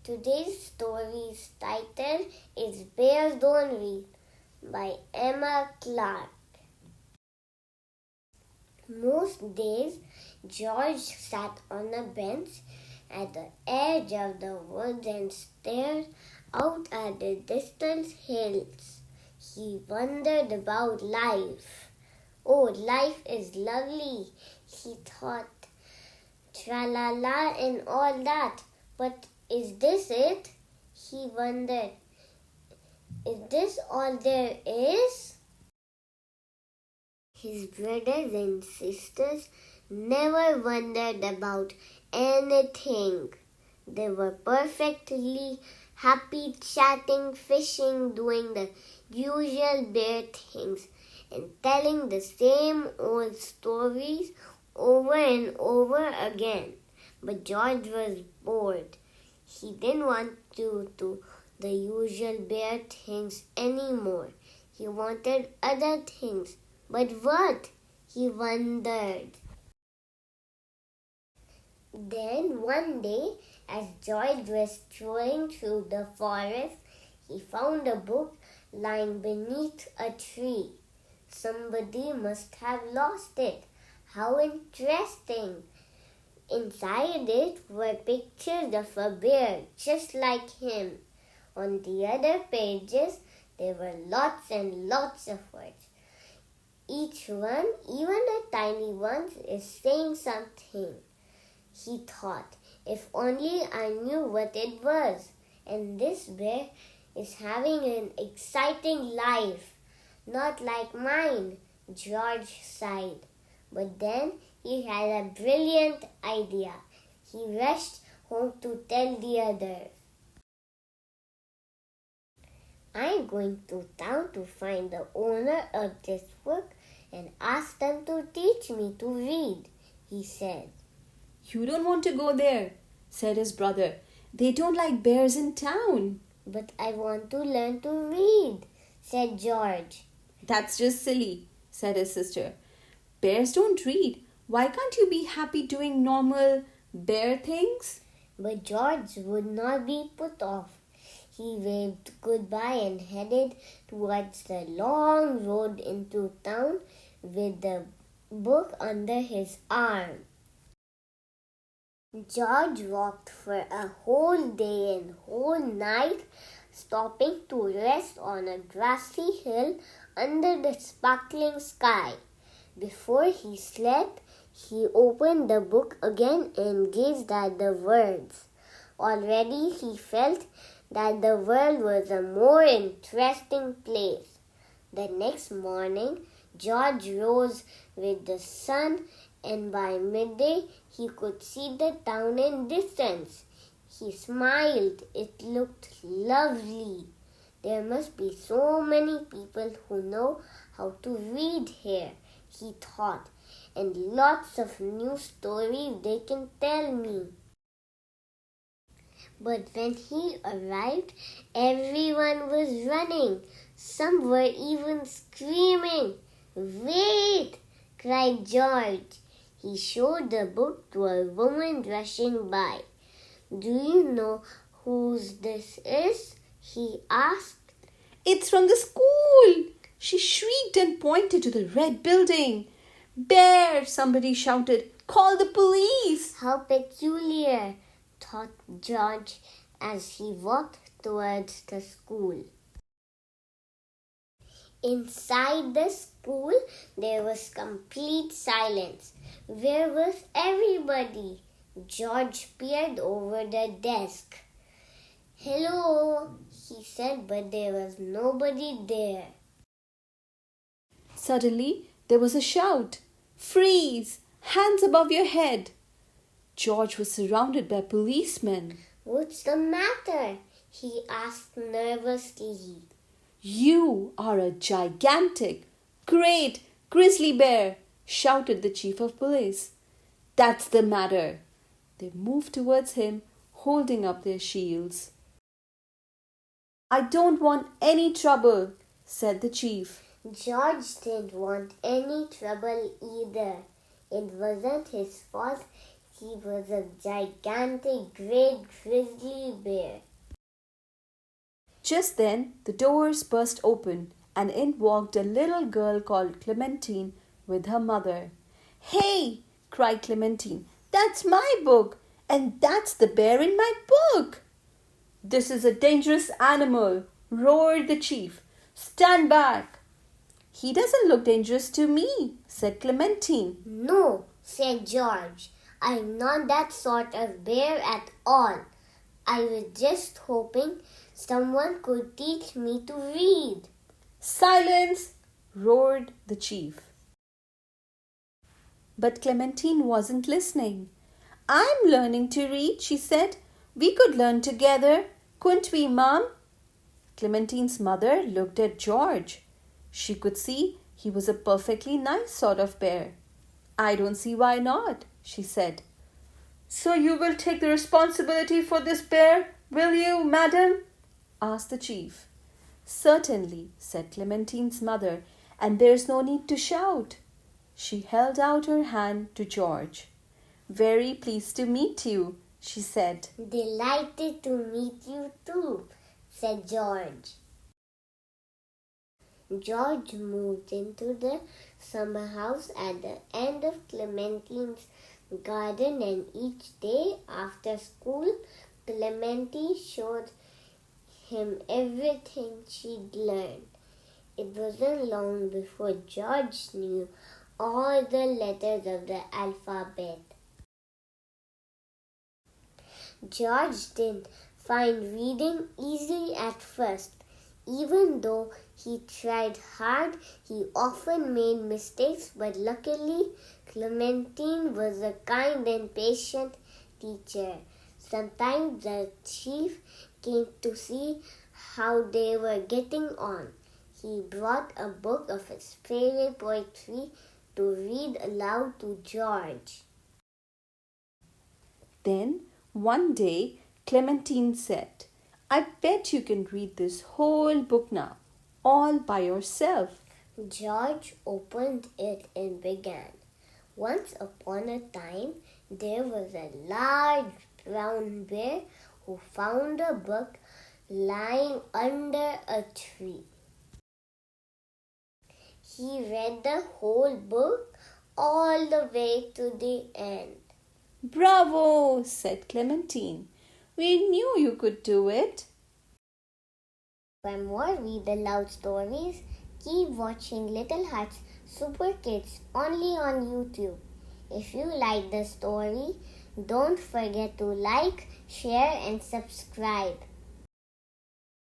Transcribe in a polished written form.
Today's story's title is Bears Don't Read by Emma Clark. Most days, George sat on a bench at the edge of the woods and stared out at the distant hills. He wondered about life. Oh, life is lovely, he thought. Tra-la-la and all that. But is this it? He wondered. Is this all there is? His brothers and sisters never wondered about anything. They were perfectly happy chatting, fishing, doing the usual bear things, and telling the same old stories over and over again. But George was bored. He didn't want to do the usual bear things anymore. He wanted other things. But what? He wondered. Then one day, as George was strolling through the forest, he found a book lying beneath a tree. Somebody must have lost it. How interesting! Inside it were pictures of a bear just like him. On the other pages, there were lots and lots of words. Each one, even the tiny ones, is saying something. He thought, if only I knew what it was. And this bear is having an exciting life. Not like mine, George sighed. But then he had a brilliant idea. He rushed home to tell the others. I'm going to town to find the owner of this book and ask them to teach me to read, he said. You don't want to go there, said his brother. They don't like bears in town. But I want to learn to read, said George. That's just silly, said his sister. Bears don't read. Why can't you be happy doing normal bear things? But George would not be put off. He waved goodbye and headed towards the long road into town with the book under his arm. George walked for a whole day and whole night, stopping to rest on a grassy hill under the sparkling sky. Before he slept, he opened the book again and gazed at the words. Already he felt that the world was a more interesting place. The next morning, George rose with the sun, and by midday he could see the town in distance. He smiled. It looked lovely. There must be so many people who know how to read here, he thought, and lots of new stories they can tell me. But when he arrived, everyone was running. Some were even screaming. Wait! Cried George. He showed the book to a woman rushing by. Do you know whose this is? He asked. It's from the school! She shrieked and pointed to the red building. Bear! Somebody shouted. Call the police! How peculiar, thought George as he walked towards the school. Inside the school, there was complete silence. Where was everybody? George peered over the desk. Hello, he said, but there was nobody there. Suddenly, there was a shout. Freeze! Hands above your head! George was surrounded by policemen. What's the matter? He asked nervously. You are a gigantic, great grizzly bear, shouted the chief of police. That's the matter. They moved towards him, holding up their shields. I don't want any trouble, said the chief. George didn't want any trouble either. It wasn't his fault. He was a gigantic great grizzly bear. Just then, the doors burst open, and in walked a little girl called Clementine with her mother. "Hey!" cried Clementine. "That's my book, and that's the bear in my book." "This is a dangerous animal," roared the chief. "Stand back." "He doesn't look dangerous to me," said Clementine. "No," said George. "I'm not that sort of bear at all. I was just hoping someone could teach me to read." "Silence!" roared the chief. But Clementine wasn't listening. "I'm learning to read," she said. "We could learn together, couldn't we, Mom?" Clementine's mother looked at George. She could see he was a perfectly nice sort of bear. "I don't see why not," she said. "So you will take the responsibility for this bear, will you, madam?" asked the chief. "Certainly," said Clementine's mother, "and there's no need to shout." She held out her hand to George. "Very pleased to meet you," she said. "Delighted to meet you too," said George. George moved into the summer house at the end of Clementine's garden, and each day after school, Clementine showed him everything she'd learned. It wasn't long before George knew all the letters of the alphabet. George didn't find reading easy at first. Even though he tried hard, he often made mistakes, but luckily Clementine was a kind and patient teacher. Sometimes the chief came to see how they were getting on. He brought a book of his favorite poetry to read aloud to George. Then, one day, Clementine said, "I bet you can read this whole book now, all by yourself." George opened it and began. Once upon a time, there was a large brown bear who found a book lying under a tree. He read the whole book all the way to the end. "Bravo!" said Clementine. "We knew you could do it." For more Read Aloud stories, keep watching Little Hearts Super Kids only on YouTube. If you like the story, don't forget to like, share and subscribe.